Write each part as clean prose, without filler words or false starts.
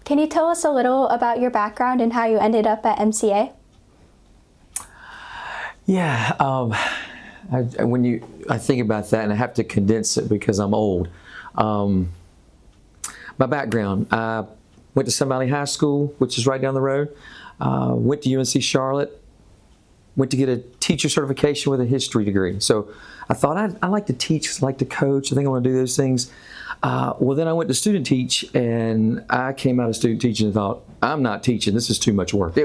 Can you tell us a little about your background and how you ended up at MCA? Yeah, I think about that, and I have to condense it because I'm old. My background, I went to Sun Valley High School, which is right down the road. Went to UNC Charlotte. Went to get a teacher certification with a history degree. So I thought I like to teach, I like to coach. I think I want to do those things. Well, then I went to student teach, and I came out of student teaching and thought, I'm not teaching. This is too much work.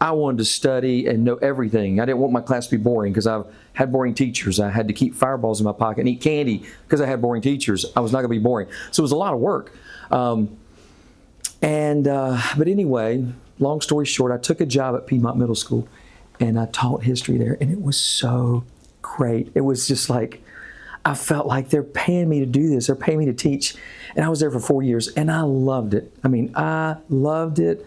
I wanted to study and know everything. I didn't want my class to be boring because I've had boring teachers. I had to keep fireballs in my pocket and eat candy because I had boring teachers. I was not going to be boring. So it was a lot of work. But anyway, long story short, I took a job at Piedmont Middle School, and I taught history there, and it was so great. It was just like, I felt like they're paying me to do this. They're paying me to teach. And I was there for 4 years, and I loved it. I mean, I loved it.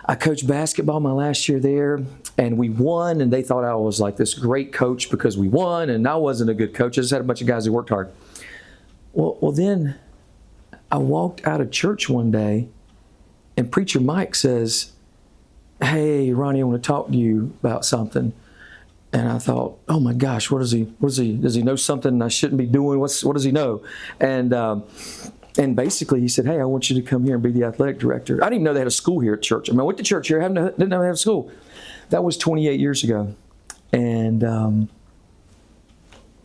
I coached basketball my last year there, and we won, and they thought I was like this great coach because we won, and I wasn't a good coach. I just had a bunch of guys who worked hard. Well, then I walked out of church one day, and Preacher Mike says, "Hey, Ronnie, I want to talk to you about something." And I thought, oh my gosh, does he know something I shouldn't be doing? What does he know? And basically he said, hey, I want you to come here and be the athletic director. I didn't even know they had a school here at church. I mean, I went to church here, didn't know they had a school. That was 28 years ago. And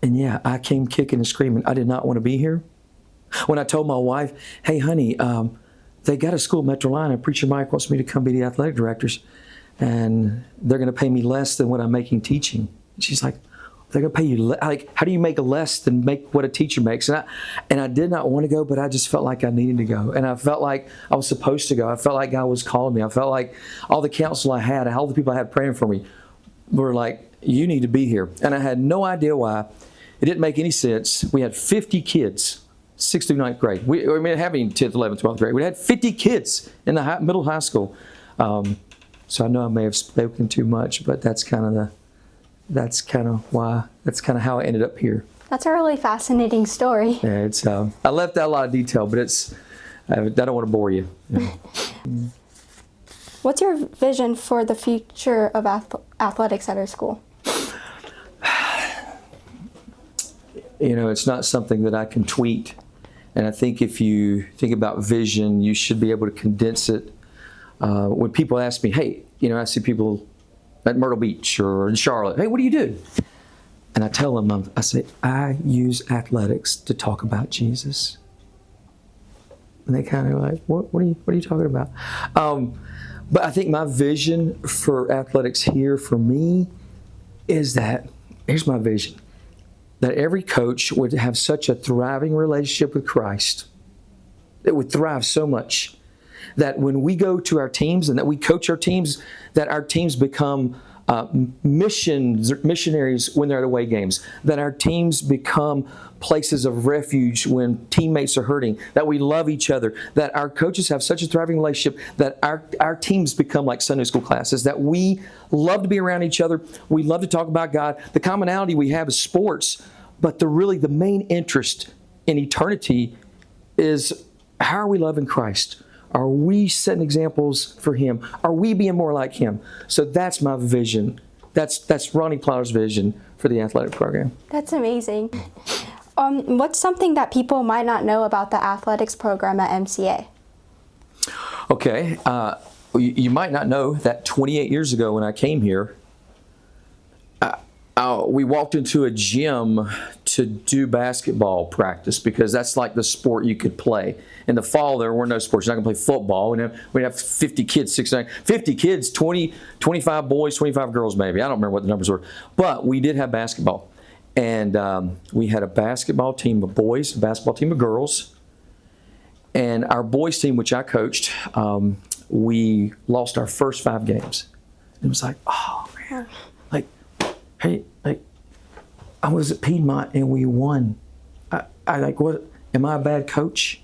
yeah, I came kicking and screaming. I did not want to be here. When I told my wife, hey, honey, they got a school at Metrolina. Preacher Mike wants me to come be the athletic directors. And they're going to pay me less than what I'm making teaching. She's like, they're going to pay you like, how do you make less than make what a teacher makes? And I did not want to go, but I just felt like I needed to go. And I felt like I was supposed to go. I felt like God was calling me. I felt like all the counsel I had, all the people I had praying for me were like, you need to be here. And I had no idea why. It didn't make any sense. We had 50 kids, 6th through 9th grade. We didn't have any 10th, 11th, 12th grade. We had 50 kids in the middle high school. So I know I may have spoken too much, but that's kind of how I ended up here. That's a really fascinating story. Yeah, I left out a lot of detail, but I don't want to bore you. What's your vision for the future of athletics at our school? It's not something that I can tweet. And I think if you think about vision, you should be able to condense it. When people ask me, hey, I see people at Myrtle Beach or in Charlotte, hey, what do you do? And I tell them, I say, I use athletics to talk about Jesus. And they kind of like, what are you talking about? But I think my vision for athletics here for me is that, here's my vision, that every coach would have such a thriving relationship with Christ. It would thrive so much that when we go to our teams and that we coach our teams, that our teams become missionaries when they're at away games, that our teams become places of refuge when teammates are hurting, that we love each other, that our coaches have such a thriving relationship that our teams become like Sunday school classes, that we love to be around each other, we love to talk about God. The commonality we have is sports, but the main interest in eternity is how are we loving Christ? Are we setting examples for Him? Are we being more like Him? So that's my vision. That's Ronnie Plyler's vision for the athletic program. That's amazing. What's something that people might not know about the athletics program at MCA? Okay, you might not know that 28 years ago when I came here, we walked into a gym to do basketball practice because that's like the sport you could play. In the fall, there were no sports. You're not going to play football. We'd have 50 kids, 50 kids, 20, 25 boys, 25 girls maybe. I don't remember what the numbers were. But we did have basketball. And we had a basketball team of boys, a basketball team of girls. And our boys team, which I coached, we lost our first 5 games. It was like, oh, man. Hey, I was at Piedmont and we won. I like, what? Am I a bad coach?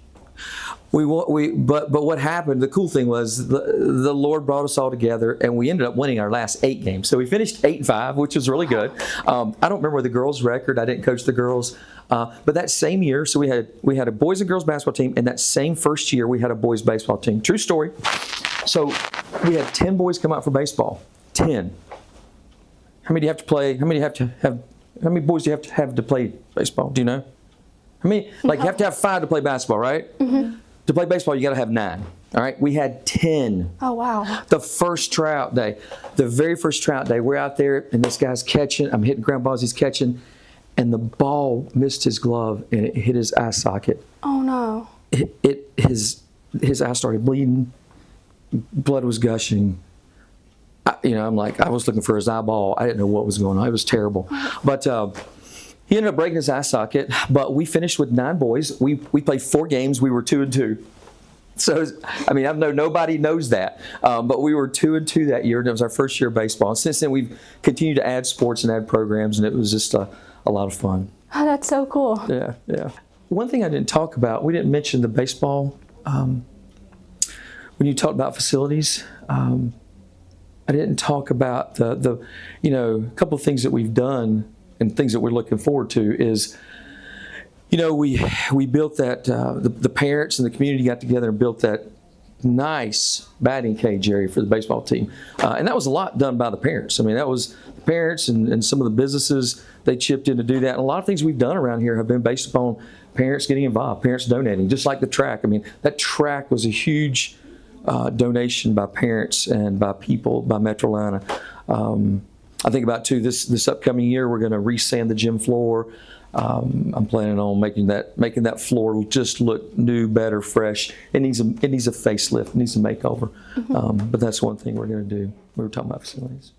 But what happened, the cool thing was the Lord brought us all together, and we ended up winning our last 8 games. So we finished 8-5, which was really good. I don't remember the girls' record. I didn't coach the girls. But that same year, so we had a boys and girls basketball team, and that same first year we had a boys baseball team. True story. So we had 10 boys come out for baseball. 10. How many do you have to play? How many boys do you have to play baseball? Do you know? How many? Like you have to have 5 to play basketball, right? Mm-hmm. To play baseball, you got to have 9. All right, we had 10. Oh, wow. The first tryout day, the very first tryout day, we're out there and this guy's catching. I'm hitting ground balls, he's catching, and the ball missed his glove and it hit his eye socket. Oh, no. His eye started bleeding. Blood was gushing. I'm like, I was looking for his eyeball. I didn't know what was going on. It was terrible. But he ended up breaking his eye socket, but we finished with 9 boys. We played 4 games. We were 2-2. So, I know nobody knows that, but we were 2-2 that year, and it was our first year of baseball. And since then, we've continued to add sports and add programs, and it was just a lot of fun. Oh, that's so cool. Yeah. One thing I didn't talk about, we didn't mention the baseball. When you talked about facilities, I didn't talk about the a couple of things that we've done and things that we're looking forward to is, we built that, the parents and the community got together and built that nice batting cage area for the baseball team. And that was a lot done by the parents. That was the parents and some of the businesses, they chipped in to do that. And a lot of things we've done around here have been based upon parents getting involved, parents donating, just like the track. That track was a huge donation by parents and by people, by Metrolina. I think about too this upcoming year we're going to resand the gym floor. I'm planning on making that floor just look new, better, fresh. It needs a facelift. It needs a makeover. Mm-hmm. But that's one thing we're going to do. We were talking about facilities.